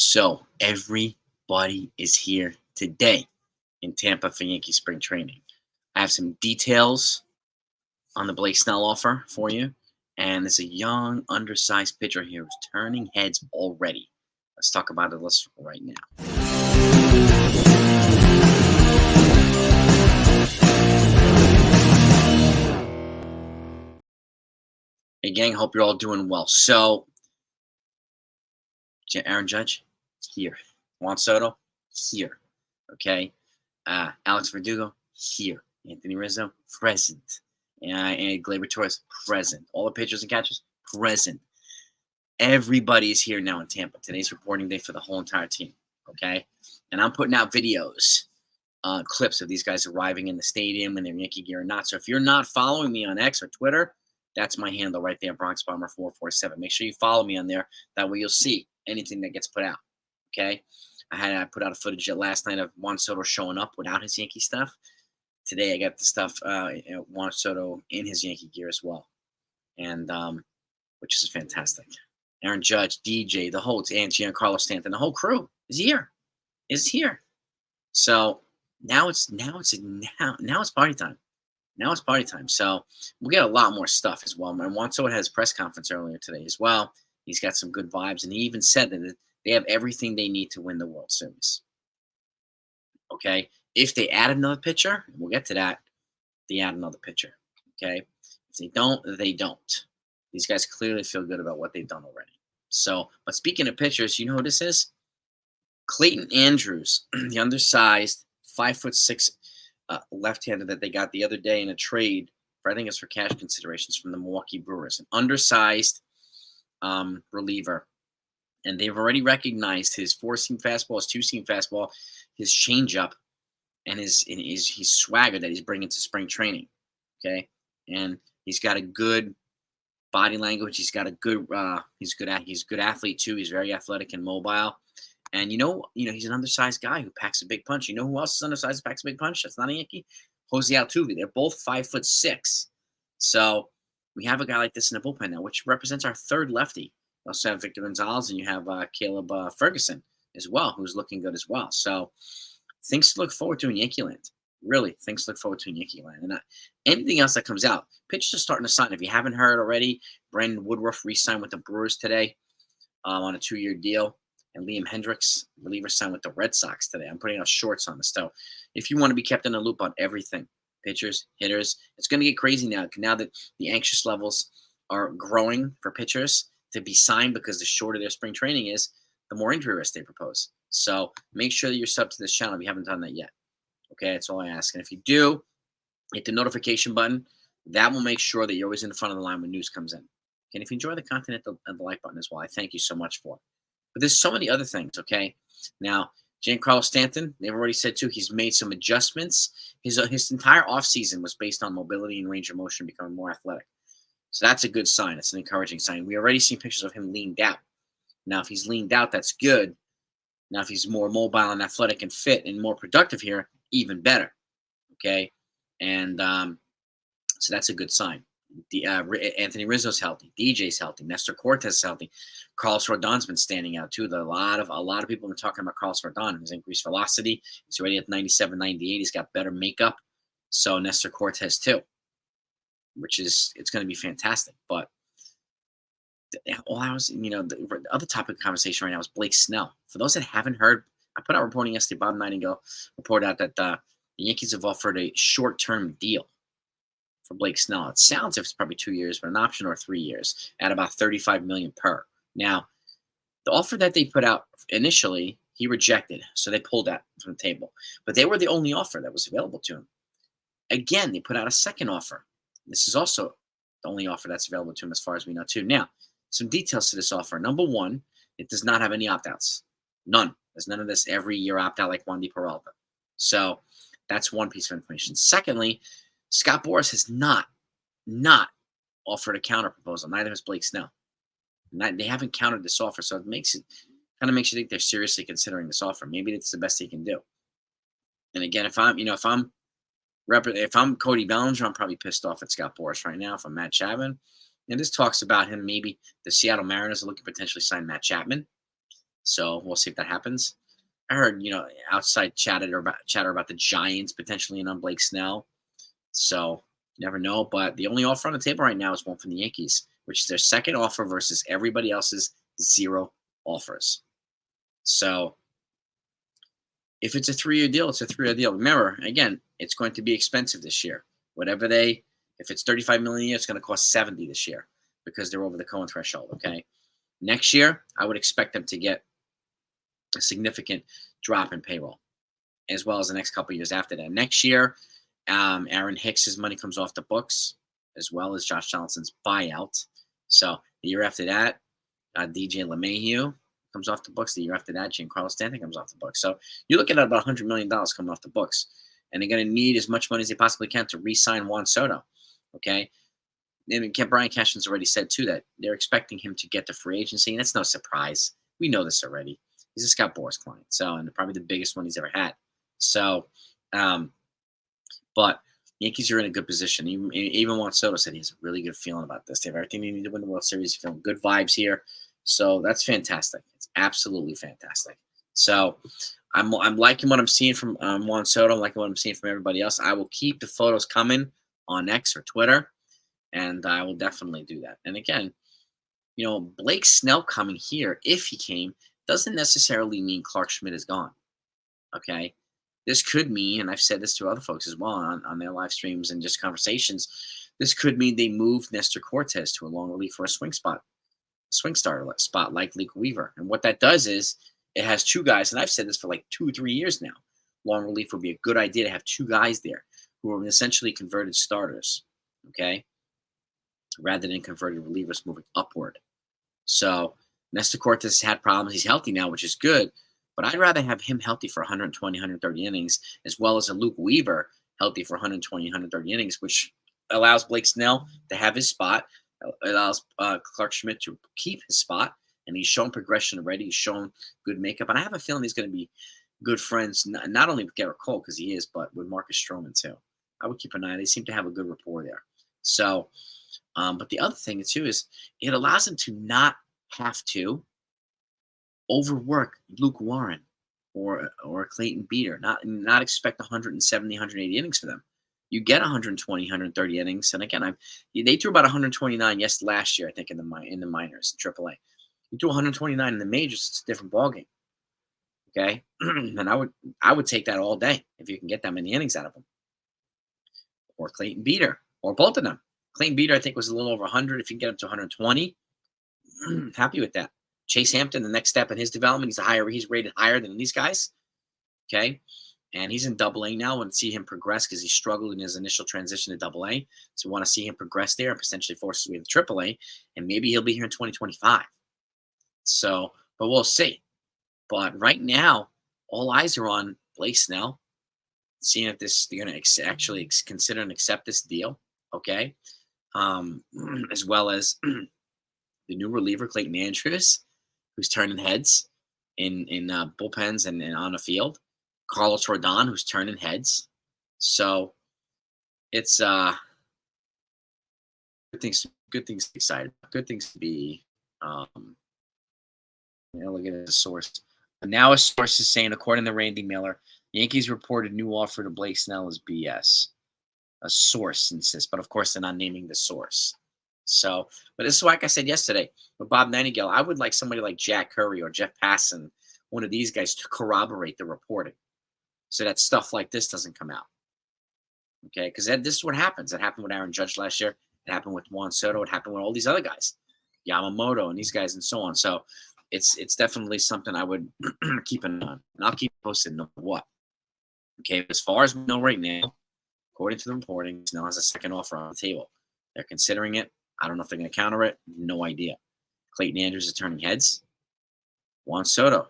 So everybody is here today in Tampa for Yankee spring training. I have some details on the Blake Snell offer for you. And there's a young, undersized pitcher here who's turning heads already. Let's talk about it right now. Hey, gang, hope you're all doing well. So, Aaron Judge, here. Juan Soto, here. Okay. Alex Verdugo, here. Anthony Rizzo, present. And Gleyber Torres, present. All the pitchers and catchers, present. Everybody is here now in Tampa. Today's reporting day for the whole entire team. Okay. And I'm putting out videos, clips of these guys arriving in the stadium in their Yankee gear or not. So if you're not following me on X or Twitter, that's my handle right there, Bronx Bomber 447. Make sure you follow me on there. That way you'll see anything that gets put out. Okay. I put out a footage last night of Juan Soto showing up without his Yankee stuff. Today I got the stuff, Juan Soto in his Yankee gear as well, and which is fantastic. Aaron Judge, DJ, the whole, and Giancarlo Stanton, the whole crew is here. So now it's party time. Now it's party time. So we'll get a lot more stuff as well. And Juan Soto had his press conference earlier today as well. He's got some good vibes, and he even said that they have everything they need to win the World Series. Okay. If they add another pitcher, we'll get to that, they add another pitcher, okay? If they don't, they don't. These guys clearly feel good about what they've done already. So, but speaking of pitchers, you know who this is? Clayton Andrews, the undersized 5'6" left-hander that they got the other day in a trade for, I think it's for cash considerations from the Milwaukee Brewers, an undersized reliever. And they've already recognized his four-seam fastball, his two-seam fastball, his changeup, and his swagger that he's bringing to spring training, okay? And he's got a good body language. He's got a good he's a good athlete too. He's very athletic and mobile. And you know he's an undersized guy who packs a big punch. You know who else is undersized and packs a big punch? That's not a Yankee. Jose Altuve. They're both 5'6". So we have a guy like this in the bullpen now, which represents our third lefty. We also have Victor Gonzalez, and you have Caleb Ferguson as well, who's looking good as well. So things to look forward to in Yankee Land. Really, things to look forward to in Yankee Land. And anything else that comes out, pitchers are starting to sign. If you haven't heard already, Brandon Woodruff re-signed with the Brewers today on a 2-year deal. And Liam Hendricks, reliever, signed with the Red Sox today. I'm putting out shorts on this. So if you want to be kept in the loop on everything, pitchers, hitters, it's going to get crazy now. Now that the anxious levels are growing for pitchers to be signed, because the shorter their spring training is, the more injury risk they propose. So make sure that you're subbed to this channel if you haven't done that yet. Okay, that's all I ask. And if you do, hit the notification button. That will make sure that you're always in the front of the line when news comes in. And if you enjoy the content, hit the like button as well. I thank you so much for it. But there's so many other things, okay? Now, Giancarlo Stanton, they've already said too, he's made some adjustments. His entire offseason was based on mobility and range of motion, becoming more athletic. So that's a good sign. It's an encouraging sign. We already seen pictures of him leaned out. Now, if he's leaned out, that's good. Now, if he's more mobile and athletic and fit and more productive here, even better, okay? And so that's a good sign. Anthony Rizzo's healthy. DJ's healthy. Nestor Cortez is healthy. Carlos Rodon's been standing out too. A lot of people have been talking about Carlos Rodon. His increased velocity. He's already at 97, 98. He's got better makeup. So Nestor Cortez too, which is, it's going to be fantastic. But all I was, the other topic of conversation right now is Blake Snell. For those that haven't heard, I put out reporting yesterday. Bob Nightingale reported out that the Yankees have offered a short-term deal for Blake Snell. It sounds if it's probably 2 years, but an option or 3 years at about $35 million per. Now, the offer that they put out initially, he rejected, so they pulled that from the table. But they were the only offer that was available to him. Again, they put out a second offer. This is also the only offer that's available to him as far as we know too. Now, some details to this offer. Number one, it does not have any opt-outs. None. There's none of this every year opt-out like Wandy Peralta. So that's one piece of information. Secondly, Scott Boras has not offered a counter proposal. Neither has Blake Snell. They haven't countered this offer, so it kind of makes you think they're seriously considering this offer. Maybe it's the best they can do. And again, if I'm Cody Bellinger, I'm probably pissed off at Scott Boras right now. If I'm Matt Chapman, and this talks about him, maybe the Seattle Mariners are looking to potentially sign Matt Chapman. So we'll see if that happens. I heard, outside chatter about the Giants potentially in on Blake Snell. So you never know. But the only offer on the table right now is one from the Yankees, which is their second offer versus everybody else's 0 offers. So if it's a 3-year deal, it's a 3-year deal. Remember, again, it's going to be expensive this year. If it's $35 million a year, it's going to cost $70 this year because they're over the Cohen threshold. Okay. Next year, I would expect them to get a significant drop in payroll, as well as the next couple of years after that. Next year, Aaron Hicks's money comes off the books, as well as Josh Donaldson's buyout. So the year after that, DJ LeMahieu comes off the books. The year after that, Giancarlo Stanton comes off the books. So you're looking at about $100 million coming off the books. And they're going to need as much money as they possibly can to re-sign Juan Soto. Okay? And Brian Cashman's already said, too, that they're expecting him to get to free agency. And that's no surprise. We know this already. He's a Scott Boras client. So, and probably the biggest one he's ever had. So, but Yankees are in a good position. Even Juan Soto said he has a really good feeling about this. They have everything they need to win the World Series. He's feeling good vibes here. So that's fantastic. It's absolutely fantastic. So I'm liking what I'm seeing from Juan Soto. I'm liking what I'm seeing from everybody else. I will keep the photos coming on X or Twitter, and I will definitely do that. And again, Blake Snell coming here, if he came, doesn't necessarily mean Clark Schmidt is gone. Okay? This could mean, and I've said this to other folks as well on their live streams and just conversations, this could mean they move Nestor Cortez to a long relief for a swing starter spot like Luke Weaver. And what that does is it has 2 guys, and I've said this for like 2 or 3 years now. Long relief would be a good idea to have 2 guys there who are essentially converted starters, okay, rather than converted relievers moving upward. So Nestor Cortez has had problems. He's healthy now, which is good, but I'd rather have him healthy for 120, 130 innings, as well as a Luke Weaver healthy for 120, 130 innings, which allows Blake Snell to have his spot. It allows Clark Schmidt to keep his spot, and he's shown progression already. He's shown good makeup, and I have a feeling he's going to be good friends, not only with Garrett Cole, because he is, but with Marcus Stroman, too. I would keep an eye. They seem to have a good rapport there. So, but the other thing, too, is it allows him to not have to overwork Luke Warren or Clayton Beeter, not expect 170, 180 innings for them. You get 120, 130 innings, and again, they threw about 129 last year, I think, in the minors, AAA. You do 129 in the majors, it's a different ballgame. Okay, and I would take that all day if you can get that many innings out of them, or Clayton Beeter, or both of them. Clayton Beeter, I think, was a little over 100. If you can get up to 120, happy with that. Chase Hampton, the next step in his development, he's rated higher than these guys. Okay. And he's in Double-A now. And see him progress because he struggled in his initial transition to Double-A. So we want to see him progress there and potentially force his way to Triple-A. And maybe he'll be here in 2025. So, but we'll see. But right now, all eyes are on Blake Snell, seeing if they're going to actually consider and accept this deal. Okay. As well as the new reliever, Clayton Andrews, who's turning heads in bullpens and on the field. Carlos Rodon, who's turning heads. So it's good things to be excited. Good things to be look at the source. Now a source is saying, according to Randy Miller, Yankees reported new offer to Blake Snell is BS. A source insists, but of course they're not naming the source. So, but this is like I said yesterday with Bob Nightingale, I would like somebody like Jack Curry or Jeff Passan, one of these guys, to corroborate the reporting so that stuff like this doesn't come out. Okay, because this is what happens. It happened with Aaron Judge last year. It happened with Juan Soto. It happened with all these other guys, Yamamoto and these guys and so on. So it's definitely something I would keep an eye on. And I'll keep posted no matter what. Okay, as far as we know right now, according to the reporting, Snell has a second offer on the table. They're considering it. I don't know if they're going to counter it. No idea. Clayton Andrews is turning heads. Juan Soto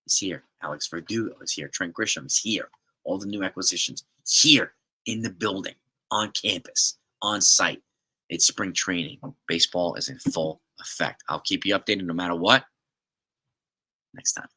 is here. Alex Verdugo is here. Trent Grisham is here. All the new acquisitions here in the building, on campus, on site. It's spring training. Baseball is in full effect. I'll keep you updated no matter what. Next time.